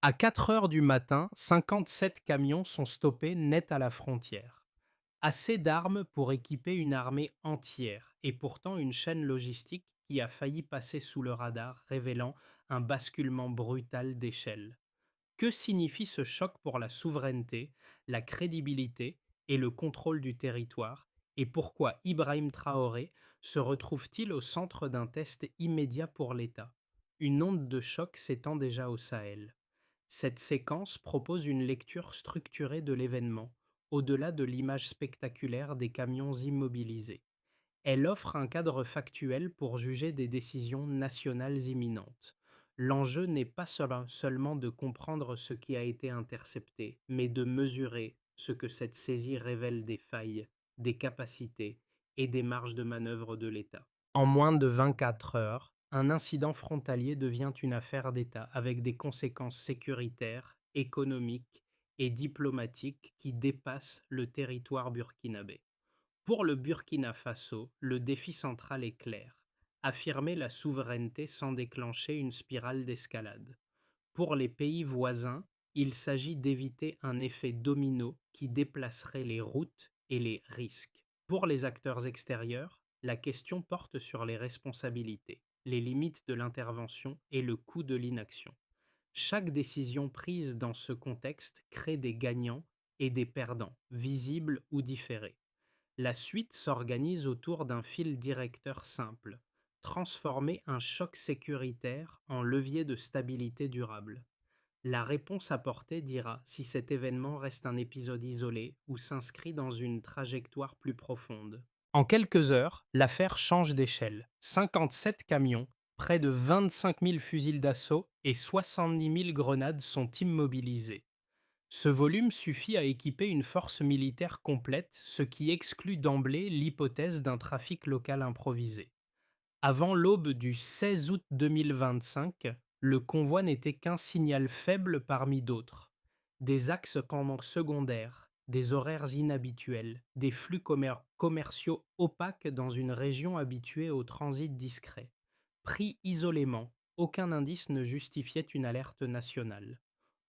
À 4 heures du matin, 57 camions sont stoppés net à la frontière. Assez d'armes pour équiper une armée entière, et pourtant une chaîne logistique qui a failli passer sous le radar, révélant un basculement brutal d'échelle. Que signifie ce choc pour la souveraineté, la crédibilité et le contrôle du territoire, et pourquoi Ibrahim Traoré se retrouve-t-il au centre d'un test immédiat pour l'État? Une onde de choc s'étend déjà au Sahel. Cette séquence propose une lecture structurée de l'événement, au-delà de l'image spectaculaire des camions immobilisés. Elle offre un cadre factuel pour juger des décisions nationales imminentes. L'enjeu n'est pas seulement de comprendre ce qui a été intercepté, mais de mesurer ce que cette saisie révèle des failles, des capacités et des marges de manœuvre de l'État. En moins de 24 heures, un incident frontalier devient une affaire d'État avec des conséquences sécuritaires, économiques et diplomatiques qui dépassent le territoire burkinabé. Pour le Burkina Faso, le défi central est clair: affirmer la souveraineté sans déclencher une spirale d'escalade. Pour les pays voisins, il s'agit d'éviter un effet domino qui déplacerait les routes et les risques. Pour les acteurs extérieurs, la question porte sur les responsabilités, les limites de l'intervention et le coût de l'inaction. Chaque décision prise dans ce contexte crée des gagnants et des perdants, visibles ou différés. La suite s'organise autour d'un fil directeur simple: transformer un choc sécuritaire en levier de stabilité durable. La réponse apportée dira si cet événement reste un épisode isolé ou s'inscrit dans une trajectoire plus profonde. En quelques heures, l'affaire change d'échelle. 57 camions, près de 25 000 fusils d'assaut et 70 000 grenades sont immobilisés. Ce volume suffit à équiper une force militaire complète, ce qui exclut d'emblée l'hypothèse d'un trafic local improvisé. Avant l'aube du 16 août 2025, le convoi n'était qu'un signal faible parmi d'autres. Des axes secondaires, des horaires inhabituels, des flux commerciaux opaques dans une région habituée au transit discret. Pris isolément, aucun indice ne justifiait une alerte nationale.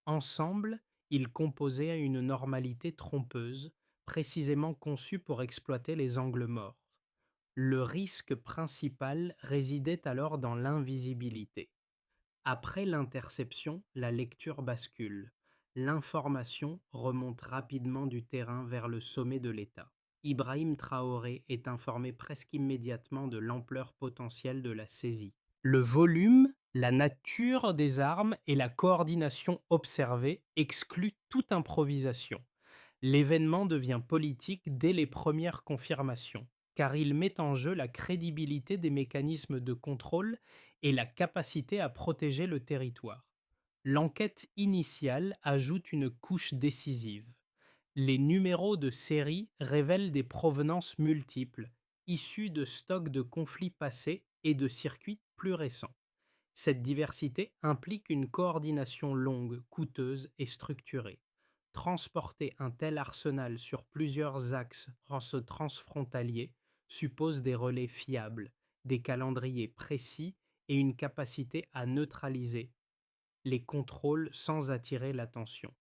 Ensemble, ils composaient une normalité trompeuse, précisément conçue pour exploiter les angles morts. Le risque principal résidait alors dans l'invisibilité. Après l'interception, la lecture bascule. L'information remonte rapidement du terrain vers le sommet de l'État. Ibrahim Traoré est informé presque immédiatement de l'ampleur potentielle de la saisie. Le volume, la nature des armes et la coordination observée excluent toute improvisation. L'événement devient politique dès les premières confirmations, car il met en jeu la crédibilité des mécanismes de contrôle et la capacité à protéger le territoire. L'enquête initiale ajoute une couche décisive. Les numéros de série révèlent des provenances multiples, issus de stocks de conflits passés et de circuits plus récents. Cette diversité implique une coordination longue, coûteuse et structurée. Transporter un tel arsenal sur plusieurs axes transfrontaliers suppose des relais fiables, des calendriers précis et une capacité à neutraliser les contrôles sans attirer l'attention.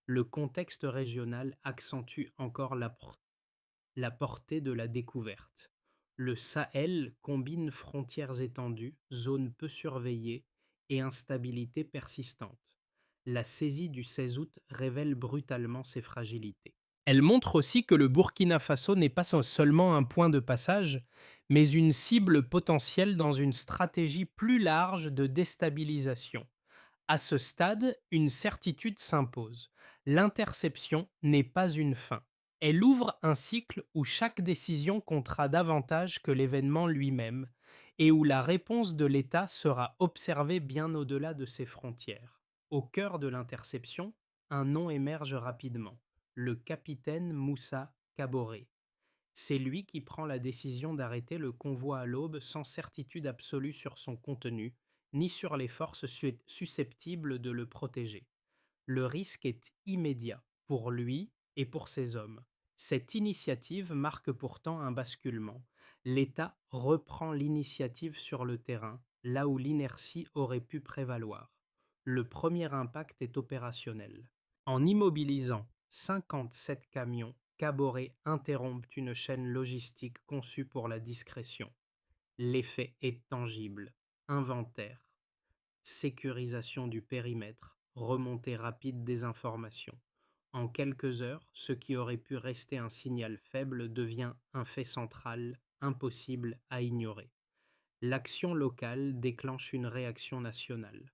Le contexte régional accentue encore la portée de la découverte. Le Sahel combine frontières étendues, zones peu surveillées et instabilité persistante. La saisie du 16 août révèle brutalement ces fragilités. Elle montre aussi que le Burkina Faso n'est pas seulement un point de passage, mais une cible potentielle dans une stratégie plus large de déstabilisation. À ce stade, une certitude s'impose: l'interception n'est pas une fin. Elle ouvre un cycle où chaque décision comptera davantage que l'événement lui-même, et où la réponse de l'État sera observée bien au-delà de ses frontières. Au cœur de l'interception, un nom émerge rapidement: le capitaine Moussa Kaboré. C'est lui qui prend la décision d'arrêter le convoi à l'aube sans certitude absolue sur son contenu, ni sur les forces susceptibles de le protéger. Le risque est immédiat, pour lui et pour ses hommes. Cette initiative marque pourtant un basculement. L'État reprend l'initiative sur le terrain, là où l'inertie aurait pu prévaloir. Le premier impact est opérationnel. En immobilisant 57 camions, Caboret interrompent une chaîne logistique conçue pour la discrétion. L'effet est tangible. Inventaire, sécurisation du périmètre, remontée rapide des informations. En quelques heures, ce qui aurait pu rester un signal faible devient un fait central, impossible à ignorer. L'action locale déclenche une réaction nationale.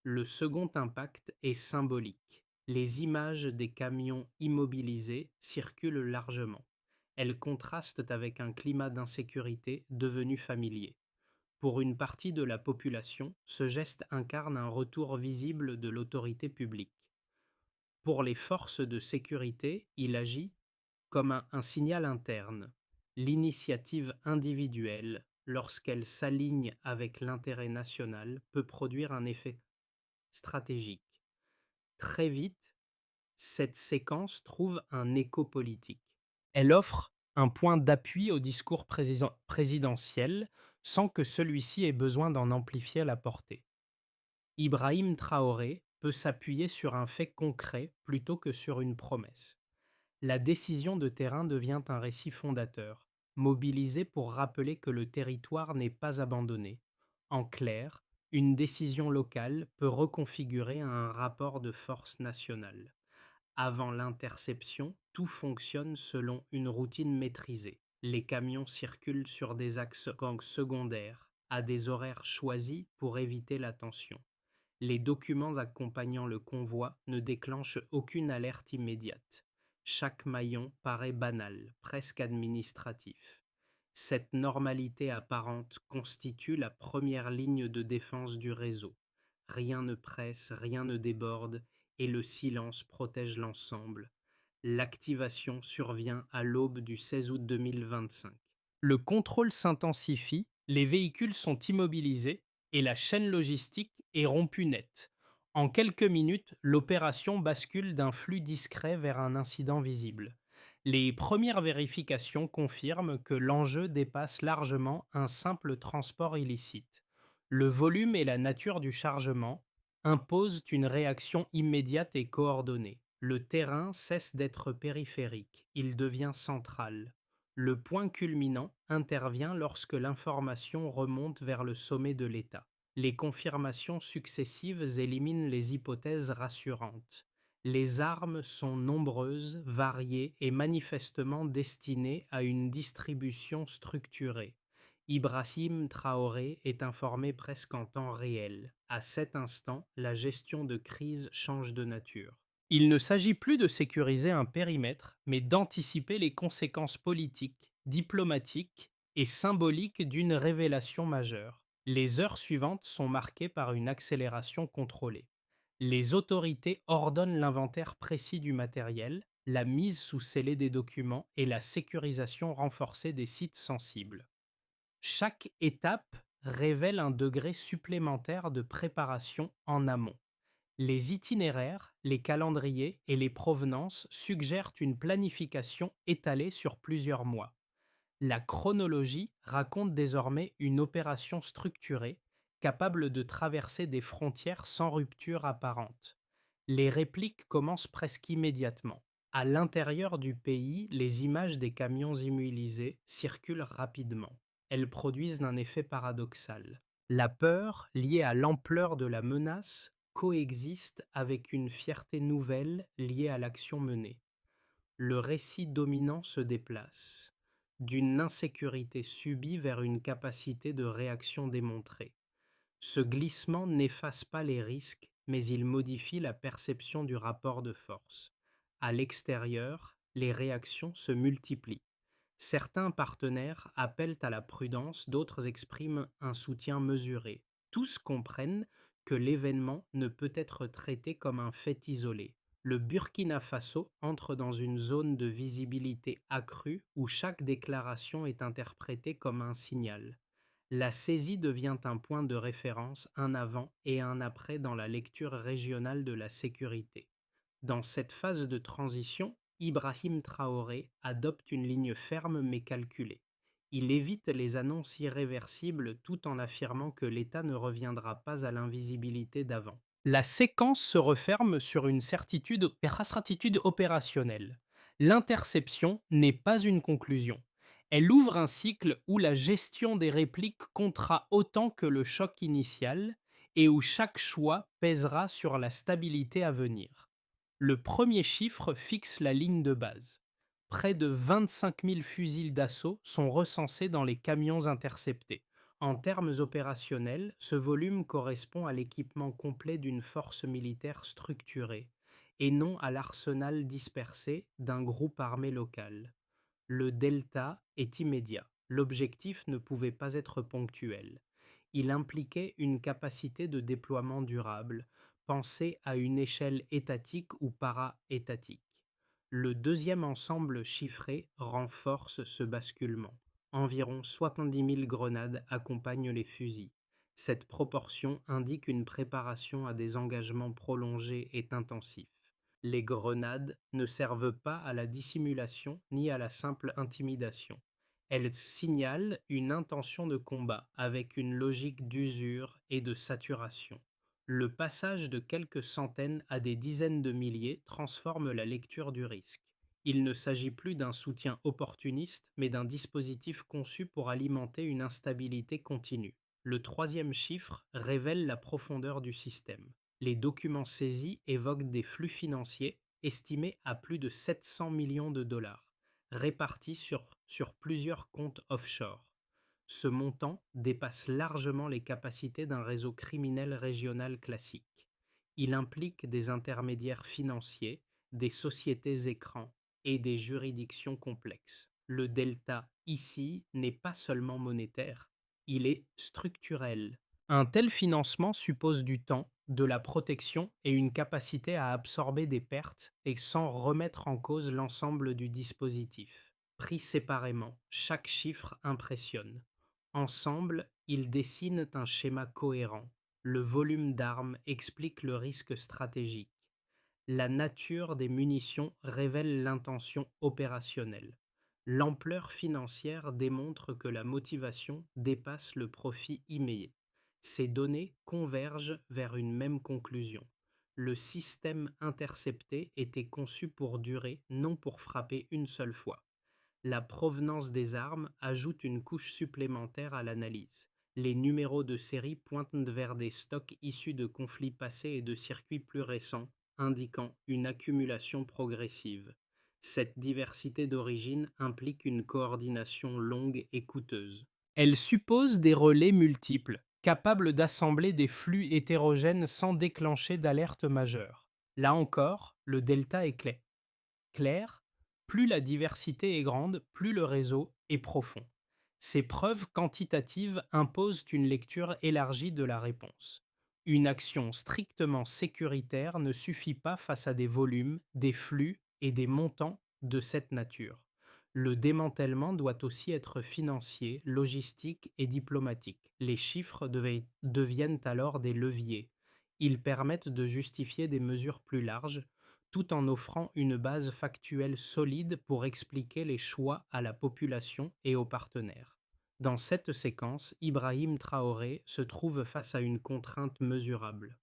Le second impact est symbolique. Les images des camions immobilisés circulent largement. Elles contrastent avec un climat d'insécurité devenu familier. Pour une partie de la population, ce geste incarne un retour visible de l'autorité publique. Pour les forces de sécurité, il agit comme un signal interne. L'initiative individuelle, lorsqu'elle s'aligne avec l'intérêt national, peut produire un effet stratégique. Très vite, cette séquence trouve un écho politique. Elle offre un point d'appui au discours présidentiel sans que celui-ci ait besoin d'en amplifier la portée. Ibrahim Traoré peut s'appuyer sur un fait concret plutôt que sur une promesse. La décision de terrain devient un récit fondateur, mobilisé pour rappeler que le territoire n'est pas abandonné. En clair, une décision locale peut reconfigurer un rapport de force nationale. Avant l'interception, tout fonctionne selon une routine maîtrisée. Les camions circulent sur des axes secondaires, à des horaires choisis pour éviter la tension. Les documents accompagnant le convoi ne déclenchent aucune alerte immédiate. Chaque maillon paraît banal, presque administratif. Cette normalité apparente constitue la première ligne de défense du réseau. Rien ne presse, rien ne déborde, et le silence protège l'ensemble. L'activation survient à l'aube du 16 août 2025. Le contrôle s'intensifie, les véhicules sont immobilisés et la chaîne logistique est rompue net. En quelques minutes, l'opération bascule d'un flux discret vers un incident visible. Les premières vérifications confirment que l'enjeu dépasse largement un simple transport illicite. Le volume et la nature du chargement imposent une réaction immédiate et coordonnée. Le terrain cesse d'être périphérique, il devient central. Le point culminant intervient lorsque l'information remonte vers le sommet de l'État. Les confirmations successives éliminent les hypothèses rassurantes. Les armes sont nombreuses, variées et manifestement destinées à une distribution structurée. Ibrahim Traoré est informé presque en temps réel. À cet instant, la gestion de crise change de nature. Il ne s'agit plus de sécuriser un périmètre, mais d'anticiper les conséquences politiques, diplomatiques et symboliques d'une révélation majeure. Les heures suivantes sont marquées par une accélération contrôlée. Les autorités ordonnent l'inventaire précis du matériel, la mise sous scellé des documents et la sécurisation renforcée des sites sensibles. Chaque étape révèle un degré supplémentaire de préparation en amont. Les itinéraires, les calendriers et les provenances suggèrent une planification étalée sur plusieurs mois. La chronologie raconte désormais une opération structurée, capable de traverser des frontières sans rupture apparente. Les répliques commencent presque immédiatement. À l'intérieur du pays, les images des camions immobilisés circulent rapidement. Elles produisent un effet paradoxal. La peur, liée à l'ampleur de la menace, coexiste avec une fierté nouvelle liée à l'action menée. Le récit dominant se déplace, d'une insécurité subie vers une capacité de réaction démontrée. Ce glissement n'efface pas les risques, mais il modifie la perception du rapport de force. À l'extérieur, les réactions se multiplient. Certains partenaires appellent à la prudence, d'autres expriment un soutien mesuré. Tous comprennent que l'événement ne peut être traité comme un fait isolé. Le Burkina Faso entre dans une zone de visibilité accrue où chaque déclaration est interprétée comme un signal. La saisie devient un point de référence, un avant et un après dans la lecture régionale de la sécurité. Dans cette phase de transition, Ibrahim Traoré adopte une ligne ferme mais calculée. Il évite les annonces irréversibles tout en affirmant que l'État ne reviendra pas à l'invisibilité d'avant. La séquence se referme sur une certitude opérationnelle. L'interception n'est pas une conclusion. Elle ouvre un cycle où la gestion des répliques comptera autant que le choc initial et où chaque choix pèsera sur la stabilité à venir. Le premier chiffre fixe la ligne de base. Près de 25 000 fusils d'assaut sont recensés dans les camions interceptés. En termes opérationnels, ce volume correspond à l'équipement complet d'une force militaire structurée, et non à l'arsenal dispersé d'un groupe armé local. Le delta est immédiat. L'objectif ne pouvait pas être ponctuel. Il impliquait une capacité de déploiement durable, pensée à une échelle étatique ou para-étatique. Le deuxième ensemble chiffré renforce ce basculement. Environ 70 000 grenades accompagnent les fusils. Cette proportion indique une préparation à des engagements prolongés et intensifs. Les grenades ne servent pas à la dissimulation ni à la simple intimidation. Elles signalent une intention de combat avec une logique d'usure et de saturation. Le passage de quelques centaines à des dizaines de milliers transforme la lecture du risque. Il ne s'agit plus d'un soutien opportuniste, mais d'un dispositif conçu pour alimenter une instabilité continue. Le troisième chiffre révèle la profondeur du système. Les documents saisis évoquent des flux financiers estimés à plus de 700 millions de dollars, répartis sur plusieurs comptes offshore. Ce montant dépasse largement les capacités d'un réseau criminel régional classique. Il implique des intermédiaires financiers, des sociétés écrans et des juridictions complexes. Le delta ici n'est pas seulement monétaire, il est structurel. Un tel financement suppose du temps, de la protection et une capacité à absorber des pertes et sans remettre en cause l'ensemble du dispositif. Pris séparément, chaque chiffre impressionne. Ensemble, ils dessinent un schéma cohérent. Le volume d'armes explique le risque stratégique. La nature des munitions révèle l'intention opérationnelle. L'ampleur financière démontre que la motivation dépasse le profit immédiat. Ces données convergent vers une même conclusion. Le système intercepté était conçu pour durer, non pour frapper une seule fois. La provenance des armes ajoute une couche supplémentaire à l'analyse. Les numéros de série pointent vers des stocks issus de conflits passés et de circuits plus récents, indiquant une accumulation progressive. Cette diversité d'origine implique une coordination longue et coûteuse. Elle suppose des relais multiples, capables d'assembler des flux hétérogènes sans déclencher d'alerte majeure. Là encore, le delta est clair, plus la diversité est grande, plus le réseau est profond. Ces preuves quantitatives imposent une lecture élargie de la réponse. Une action strictement sécuritaire ne suffit pas face à des volumes, des flux et des montants de cette nature. Le démantèlement doit aussi être financier, logistique et diplomatique. Les chiffres deviennent alors des leviers. Ils permettent de justifier des mesures plus larges, tout en offrant une base factuelle solide pour expliquer les choix à la population et aux partenaires. Dans cette séquence, Ibrahim Traoré se trouve face à une contrainte mesurable.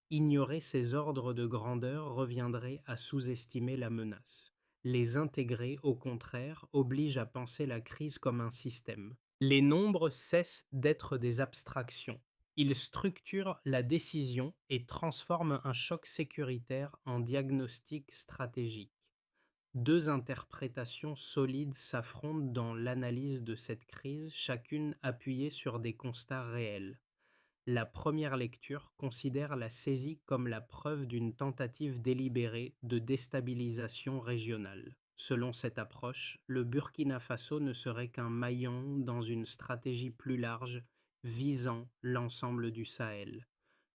Ignorer ces ordres de grandeur reviendrait à sous-estimer la menace. Les intégrer, au contraire, oblige à penser la crise comme un système. Les nombres cessent d'être des abstractions. Ils structurent la décision et transforment un choc sécuritaire en diagnostic stratégique. Deux interprétations solides s'affrontent dans l'analyse de cette crise, chacune appuyée sur des constats réels. La première lecture considère la saisie comme la preuve d'une tentative délibérée de déstabilisation régionale. Selon cette approche, le Burkina Faso ne serait qu'un maillon dans une stratégie plus large visant l'ensemble du Sahel.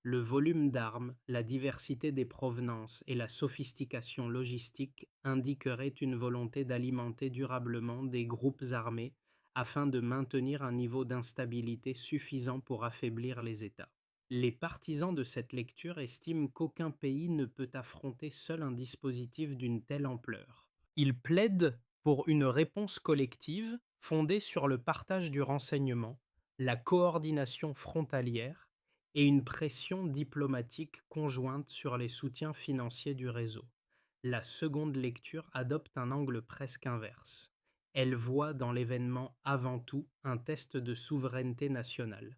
Le volume d'armes, la diversité des provenances et la sophistication logistique indiqueraient une volonté d'alimenter durablement des groupes armés afin de maintenir un niveau d'instabilité suffisant pour affaiblir les États. Les partisans de cette lecture estiment qu'aucun pays ne peut affronter seul un dispositif d'une telle ampleur. Ils plaident pour une réponse collective fondée sur le partage du renseignement, la coordination frontalière et une pression diplomatique conjointe sur les soutiens financiers du réseau. La seconde lecture adopte un angle presque inverse. Elle voit dans l'événement avant tout un test de souveraineté nationale.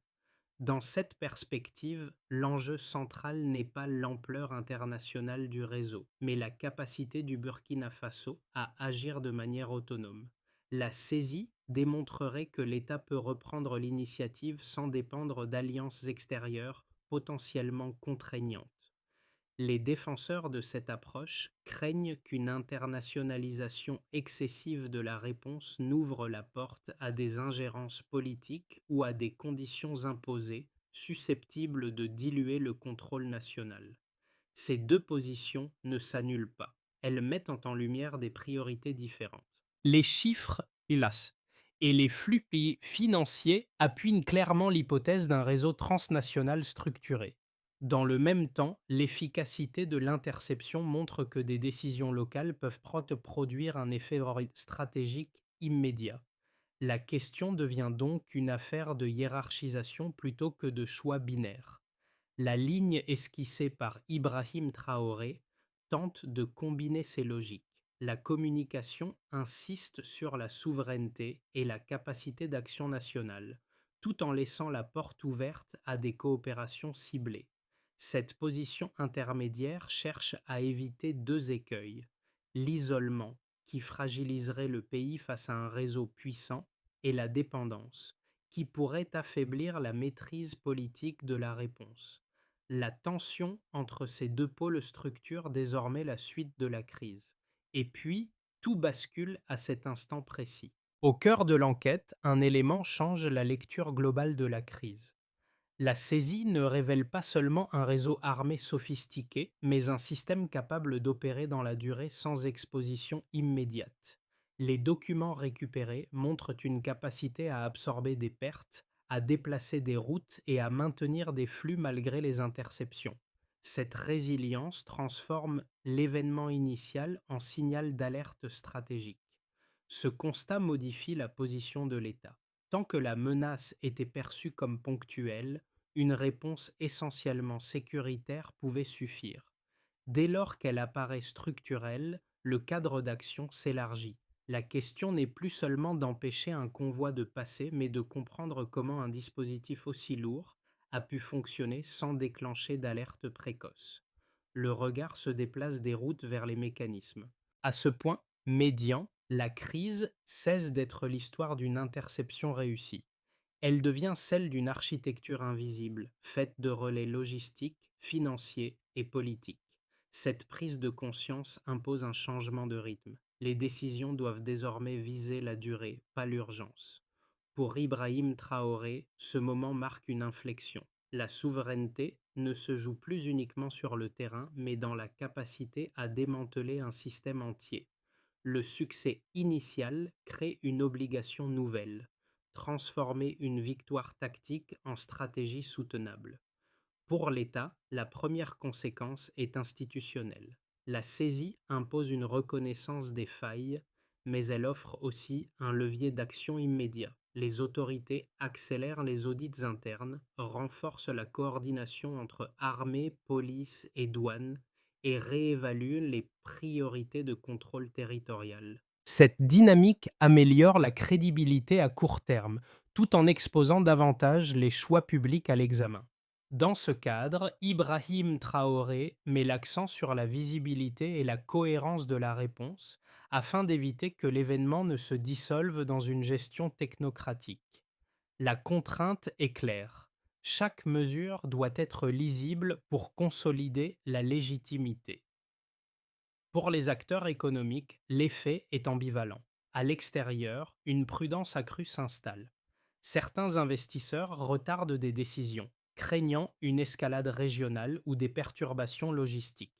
Dans cette perspective, l'enjeu central n'est pas l'ampleur internationale du réseau, mais la capacité du Burkina Faso à agir de manière autonome. La saisie démontrerait que l'État peut reprendre l'initiative sans dépendre d'alliances extérieures potentiellement contraignantes. Les défenseurs de cette approche craignent qu'une internationalisation excessive de la réponse n'ouvre la porte à des ingérences politiques ou à des conditions imposées susceptibles de diluer le contrôle national. Ces deux positions ne s'annulent pas. Elles mettent en lumière des priorités différentes. Les chiffres, hélas, et les flux financiers appuient clairement l'hypothèse d'un réseau transnational structuré. Dans le même temps, l'efficacité de l'interception montre que des décisions locales peuvent produire un effet stratégique immédiat. La question devient donc une affaire de hiérarchisation plutôt que de choix binaires. La ligne esquissée par Ibrahim Traoré tente de combiner ces logiques. La communication insiste sur la souveraineté et la capacité d'action nationale, tout en laissant la porte ouverte à des coopérations ciblées. Cette position intermédiaire cherche à éviter deux écueils: l'isolement, qui fragiliserait le pays face à un réseau puissant, et la dépendance, qui pourrait affaiblir la maîtrise politique de la réponse. La tension entre ces deux pôles structure désormais la suite de la crise. Et puis, tout bascule à cet instant précis. Au cœur de l'enquête, un élément change la lecture globale de la crise. La saisie ne révèle pas seulement un réseau armé sophistiqué, mais un système capable d'opérer dans la durée sans exposition immédiate. Les documents récupérés montrent une capacité à absorber des pertes, à déplacer des routes et à maintenir des flux malgré les interceptions. Cette résilience transforme l'événement initial en signal d'alerte stratégique. Ce constat modifie la position de l'État. Tant que la menace était perçue comme ponctuelle, une réponse essentiellement sécuritaire pouvait suffire. Dès lors qu'elle apparaît structurelle, le cadre d'action s'élargit. La question n'est plus seulement d'empêcher un convoi de passer, mais de comprendre comment un dispositif aussi lourd a pu fonctionner sans déclencher d'alerte précoce. Le regard se déplace des routes vers les mécanismes. À ce point médian, la crise cesse d'être l'histoire d'une interception réussie. Elle devient celle d'une architecture invisible, faite de relais logistiques, financiers et politiques. Cette prise de conscience impose un changement de rythme. Les décisions doivent désormais viser la durée, pas l'urgence. Pour Ibrahim Traoré, ce moment marque une inflexion. La souveraineté ne se joue plus uniquement sur le terrain, mais dans la capacité à démanteler un système entier. Le succès initial crée une obligation nouvelle: transformer une victoire tactique en stratégie soutenable. Pour l'État, la première conséquence est institutionnelle. La saisie impose une reconnaissance des failles, mais elle offre aussi un levier d'action immédiat. Les autorités accélèrent les audits internes, renforcent la coordination entre armée, police et douane et réévaluent les priorités de contrôle territorial. Cette dynamique améliore la crédibilité à court terme, tout en exposant davantage les choix publics à l'examen. Dans ce cadre, Ibrahim Traoré met l'accent sur la visibilité et la cohérence de la réponse afin d'éviter que l'événement ne se dissolve dans une gestion technocratique. La contrainte est claire: chaque mesure doit être lisible pour consolider la légitimité. Pour les acteurs économiques, l'effet est ambivalent. À l'extérieur, une prudence accrue s'installe. Certains investisseurs retardent des décisions, craignant une escalade régionale ou des perturbations logistiques.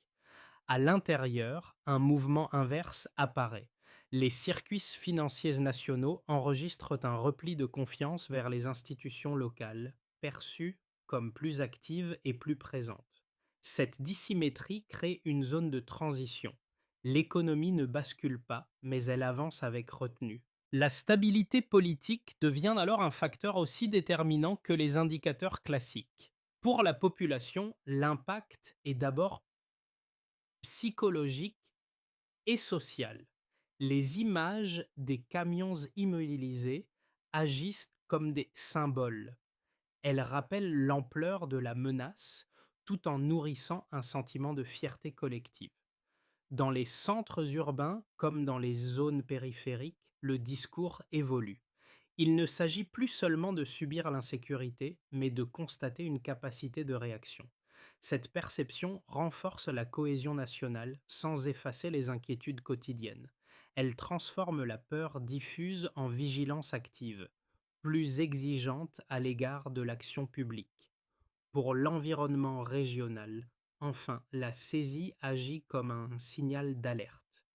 À l'intérieur, un mouvement inverse apparaît. Les circuits financiers nationaux enregistrent un repli de confiance vers les institutions locales, perçues comme plus actives et plus présentes. Cette dissymétrie crée une zone de transition. L'économie ne bascule pas, mais elle avance avec retenue. La stabilité politique devient alors un facteur aussi déterminant que les indicateurs classiques. Pour la population, l'impact est d'abord psychologique et social. Les images des camions immobilisés agissent comme des symboles. Elles rappellent l'ampleur de la menace tout en nourrissant un sentiment de fierté collective. Dans les centres urbains comme dans les zones périphériques, le discours évolue. Il ne s'agit plus seulement de subir l'insécurité, mais de constater une capacité de réaction. Cette perception renforce la cohésion nationale sans effacer les inquiétudes quotidiennes. Elle transforme la peur diffuse en vigilance active, plus exigeante à l'égard de l'action publique. Pour l'environnement régional, enfin, la saisie agit comme un signal d'alerte.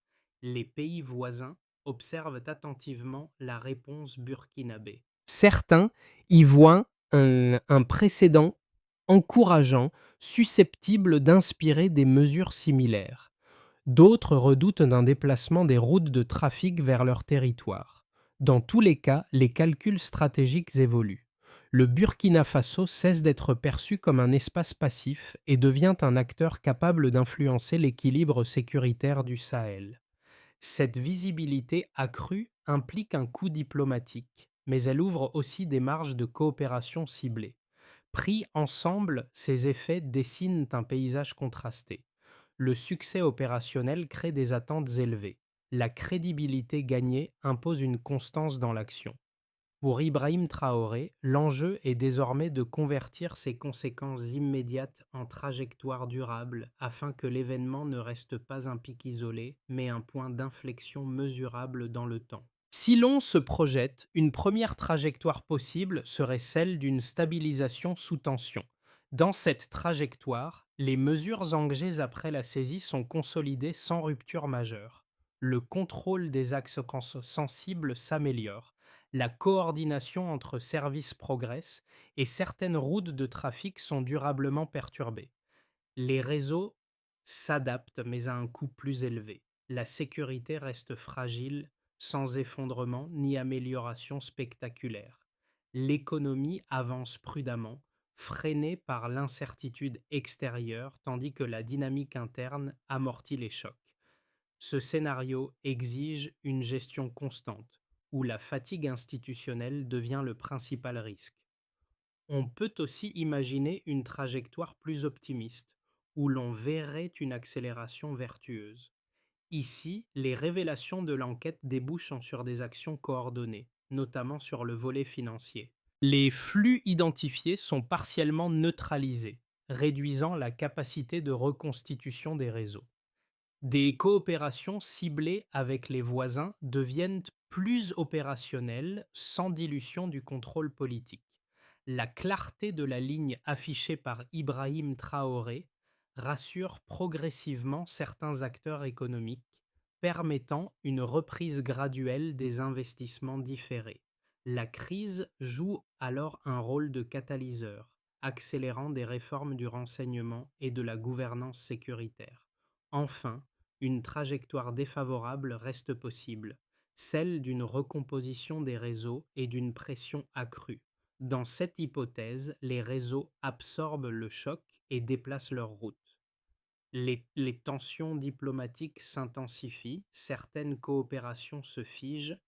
Les pays voisins observent attentivement la réponse burkinabé. Certains y voient un précédent encourageant, susceptible d'inspirer des mesures similaires. D'autres redoutent un déplacement des routes de trafic vers leur territoire. Dans tous les cas, les calculs stratégiques évoluent. Le Burkina Faso cesse d'être perçu comme un espace passif et devient un acteur capable d'influencer l'équilibre sécuritaire du Sahel. Cette visibilité accrue implique un coût diplomatique, mais elle ouvre aussi des marges de coopération ciblées. Pris ensemble, ces effets dessinent un paysage contrasté. Le succès opérationnel crée des attentes élevées. La crédibilité gagnée impose une constance dans l'action. Pour Ibrahim Traoré, l'enjeu est désormais de convertir ces conséquences immédiates en trajectoires durables afin que l'événement ne reste pas un pic isolé, mais un point d'inflexion mesurable dans le temps. Si l'on se projette, une première trajectoire possible serait celle d'une stabilisation sous tension. Dans cette trajectoire, les mesures engagées après la saisie sont consolidées sans rupture majeure. Le contrôle des axes sensibles s'améliore, la coordination entre services progresse et certaines routes de trafic sont durablement perturbées. Les réseaux s'adaptent mais à un coût plus élevé. La sécurité reste fragile, sans effondrement ni amélioration spectaculaire. L'économie avance prudemment, freinée par l'incertitude extérieure tandis que la dynamique interne amortit les chocs. Ce scénario exige une gestion constante, où la fatigue institutionnelle devient le principal risque. On peut aussi imaginer une trajectoire plus optimiste, où l'on verrait une accélération vertueuse. Ici, les révélations de l'enquête débouchent sur des actions coordonnées, notamment sur le volet financier. Les flux identifiés sont partiellement neutralisés, réduisant la capacité de reconstitution des réseaux. Des coopérations ciblées avec les voisins deviennent plus opérationnelles sans dilution du contrôle politique. La clarté de la ligne affichée par Ibrahim Traoré rassure progressivement certains acteurs économiques, permettant une reprise graduelle des investissements différés. La crise joue alors un rôle de catalyseur, accélérant des réformes du renseignement et de la gouvernance sécuritaire. Enfin, une trajectoire défavorable reste possible, celle d'une recomposition des réseaux et d'une pression accrue. Dans cette hypothèse, les réseaux absorbent le choc et déplacent leur route. Les tensions diplomatiques s'intensifient, certaines coopérations se figent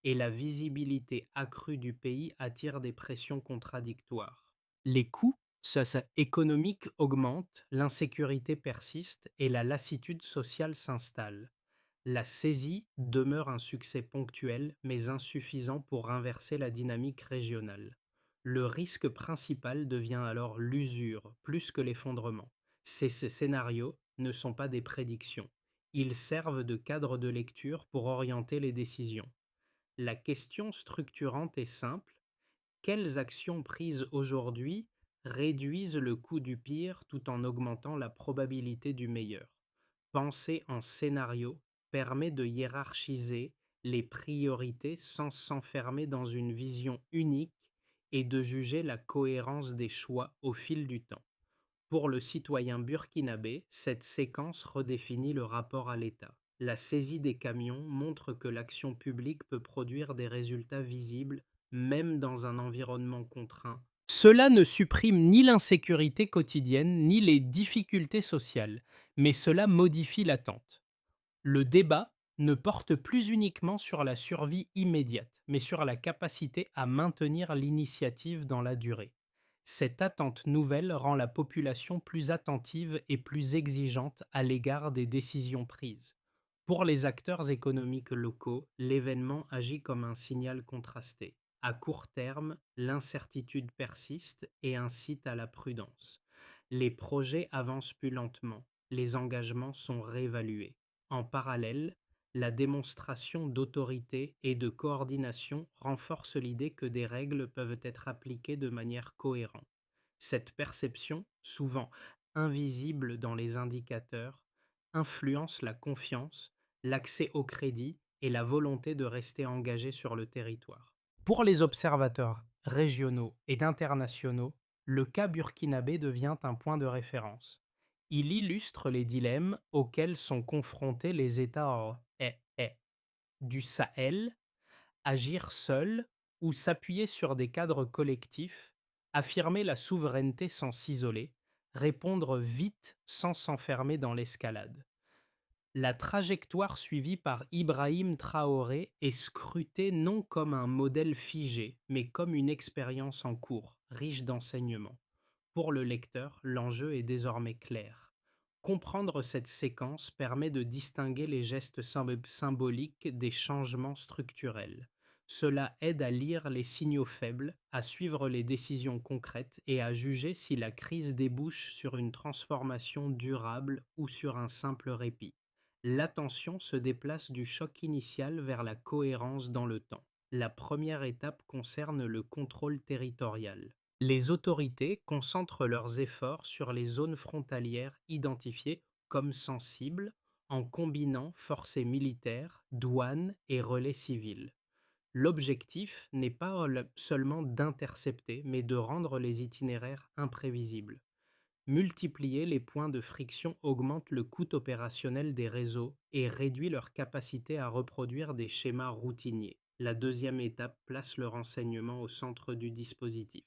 et la visibilité accrue du pays attire des pressions contradictoires. Les coûts économiques augmentent, l'insécurité persiste et la lassitude sociale s'installe. La saisie demeure un succès ponctuel mais insuffisant pour inverser la dynamique régionale. Le risque principal devient alors l'usure plus que l'effondrement. Ces scénarios ne sont pas des prédictions. Ils servent de cadre de lecture pour orienter les décisions. La question structurante est simple: quelles actions prises aujourd'hui réduisent le coût du pire tout en augmentant la probabilité du meilleur? Penser en scénario permet de hiérarchiser les priorités sans s'enfermer dans une vision unique et de juger la cohérence des choix au fil du temps. Pour le citoyen burkinabé, cette séquence redéfinit le rapport à l'État. La saisie des camions montre que l'action publique peut produire des résultats visibles même dans un environnement contraint. Cela ne supprime ni l'insécurité quotidienne, ni les difficultés sociales, mais cela modifie l'attente. Le débat ne porte plus uniquement sur la survie immédiate, mais sur la capacité à maintenir l'initiative dans la durée. Cette attente nouvelle rend la population plus attentive et plus exigeante à l'égard des décisions prises. Pour les acteurs économiques locaux, l'événement agit comme un signal contrasté. À court terme, l'incertitude persiste et incite à la prudence. Les projets avancent plus lentement, les engagements sont réévalués. En parallèle, la démonstration d'autorité et de coordination renforce l'idée que des règles peuvent être appliquées de manière cohérente. Cette perception, souvent invisible dans les indicateurs, influence la confiance, l'accès au crédit et la volonté de rester engagé sur le territoire. Pour les observateurs régionaux et internationaux, le cas burkinabé devient un point de référence. Il illustre les dilemmes auxquels sont confrontés les États du Sahel: agir seul ou s'appuyer sur des cadres collectifs, affirmer la souveraineté sans s'isoler, répondre vite sans s'enfermer dans l'escalade. La trajectoire suivie par Ibrahim Traoré est scrutée non comme un modèle figé, mais comme une expérience en cours, riche d'enseignements. Pour le lecteur, l'enjeu est désormais clair. Comprendre cette séquence permet de distinguer les gestes symboliques des changements structurels. Cela aide à lire les signaux faibles, à suivre les décisions concrètes et à juger si la crise débouche sur une transformation durable ou sur un simple répit. L'attention se déplace du choc initial vers la cohérence dans le temps. La première étape concerne le contrôle territorial. Les autorités concentrent leurs efforts sur les zones frontalières identifiées comme sensibles en combinant forces militaires, douanes et relais civils. L'objectif n'est pas seulement d'intercepter, mais de rendre les itinéraires imprévisibles. Multiplier les points de friction augmente le coût opérationnel des réseaux et réduit leur capacité à reproduire des schémas routiniers. La deuxième étape place le renseignement au centre du dispositif.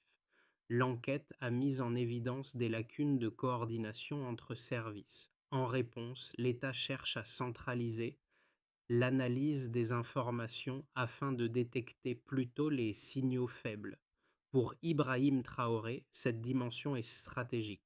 L'enquête a mis en évidence des lacunes de coordination entre services. En réponse, l'État cherche à centraliser l'analyse des informations afin de détecter plutôt les signaux faibles. Pour Ibrahim Traoré, cette dimension est stratégique.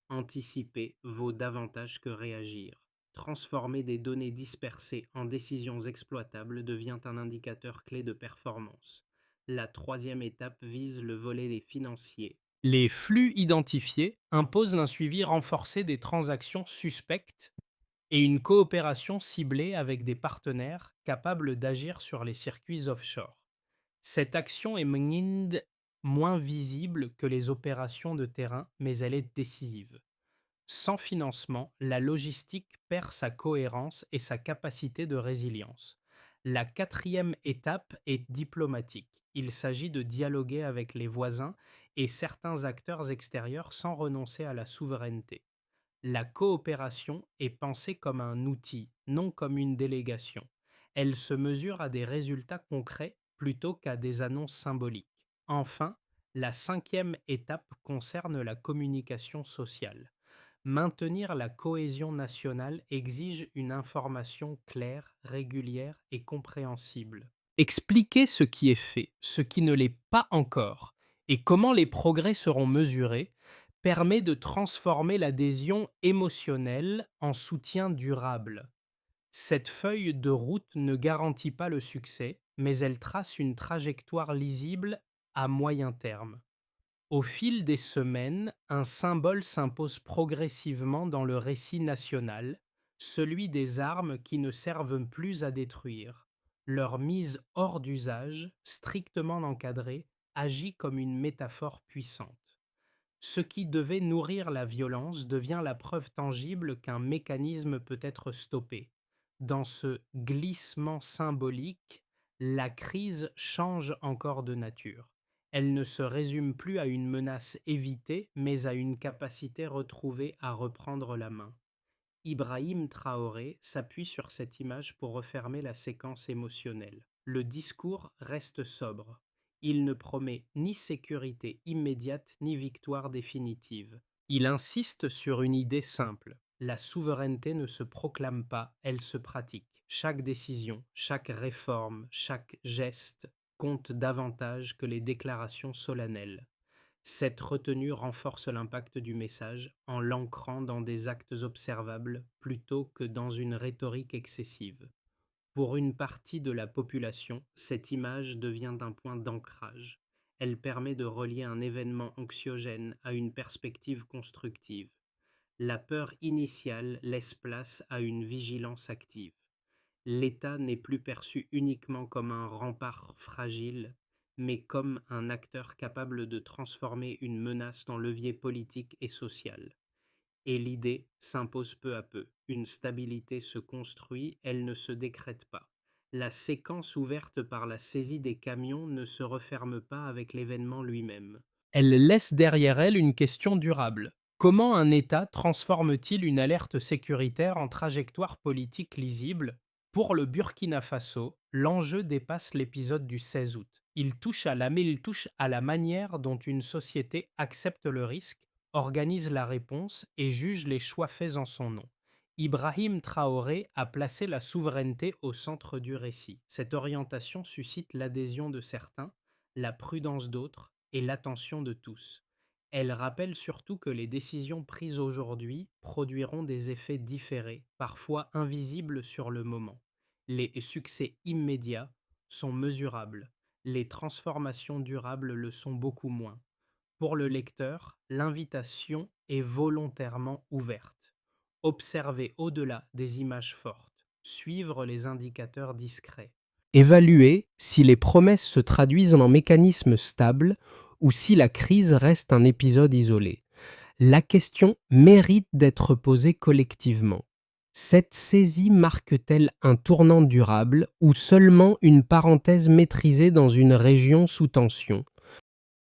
Anticiper vaut davantage que réagir. Transformer des données dispersées en décisions exploitables devient un indicateur clé de performance. La troisième étape vise le volet des financiers. Les flux identifiés imposent un suivi renforcé des transactions suspectes et une coopération ciblée avec des partenaires capables d'agir sur les circuits offshore. Cette action est moins visible que les opérations de terrain, mais elle est décisive. Sans financement, la logistique perd sa cohérence et sa capacité de résilience. La quatrième étape est diplomatique. Il s'agit de dialoguer avec les voisins et certains acteurs extérieurs sans renoncer à la souveraineté. La coopération est pensée comme un outil, non comme une délégation. Elle se mesure à des résultats concrets plutôt qu'à des annonces symboliques. Enfin, la cinquième étape concerne la communication sociale. Maintenir la cohésion nationale exige une information claire, régulière et compréhensible. Expliquer ce qui est fait, ce qui ne l'est pas encore, et comment les progrès seront mesurés, permet de transformer l'adhésion émotionnelle en soutien durable. Cette feuille de route ne garantit pas le succès, mais elle trace une trajectoire lisible à moyen terme. Au fil des semaines, un symbole s'impose progressivement dans le récit national, celui des armes qui ne servent plus à détruire. Leur mise hors d'usage, strictement encadrée, agit comme une métaphore puissante. Ce qui devait nourrir la violence devient la preuve tangible qu'un mécanisme peut être stoppé. Dans ce glissement symbolique, la crise change encore de nature. Elle ne se résume plus à une menace évitée, mais à une capacité retrouvée à reprendre la main. Ibrahim Traoré s'appuie sur cette image pour refermer la séquence émotionnelle. Le discours reste sobre. Il ne promet ni sécurité immédiate ni victoire définitive. Il insiste sur une idée simple. La souveraineté ne se proclame pas, elle se pratique. Chaque décision, chaque réforme, chaque geste compte davantage que les déclarations solennelles. Cette retenue renforce l'impact du message en l'ancrant dans des actes observables plutôt que dans une rhétorique excessive. Pour une partie de la population, cette image devient un point d'ancrage. Elle permet de relier un événement anxiogène à une perspective constructive. La peur initiale laisse place à une vigilance active. L'État n'est plus perçu uniquement comme un rempart fragile, mais comme un acteur capable de transformer une menace en levier politique et social. Et l'idée s'impose peu à peu. Une stabilité se construit, elle ne se décrète pas. La séquence ouverte par la saisie des camions ne se referme pas avec l'événement lui-même. Elle laisse derrière elle une question durable. Comment un État transforme-t-il une alerte sécuritaire en trajectoire politique lisible? Pour le Burkina Faso, l'enjeu dépasse l'épisode du 16 août. Il touche à la manière dont une société accepte le risque, organise la réponse et juge les choix faits en son nom. Ibrahim Traoré a placé la souveraineté au centre du récit. Cette orientation suscite l'adhésion de certains, la prudence d'autres et l'attention de tous. Elle rappelle surtout que les décisions prises aujourd'hui produiront des effets différés, parfois invisibles sur le moment. Les succès immédiats sont mesurables, les transformations durables le sont beaucoup moins. Pour le lecteur, l'invitation est volontairement ouverte. Observer au-delà des images fortes, suivre les indicateurs discrets. Évaluer si les promesses se traduisent en mécanismes stables ou si la crise reste un épisode isolé. La question mérite d'être posée collectivement. Cette saisie marque-t-elle un tournant durable ou seulement une parenthèse maîtrisée dans une région sous tension?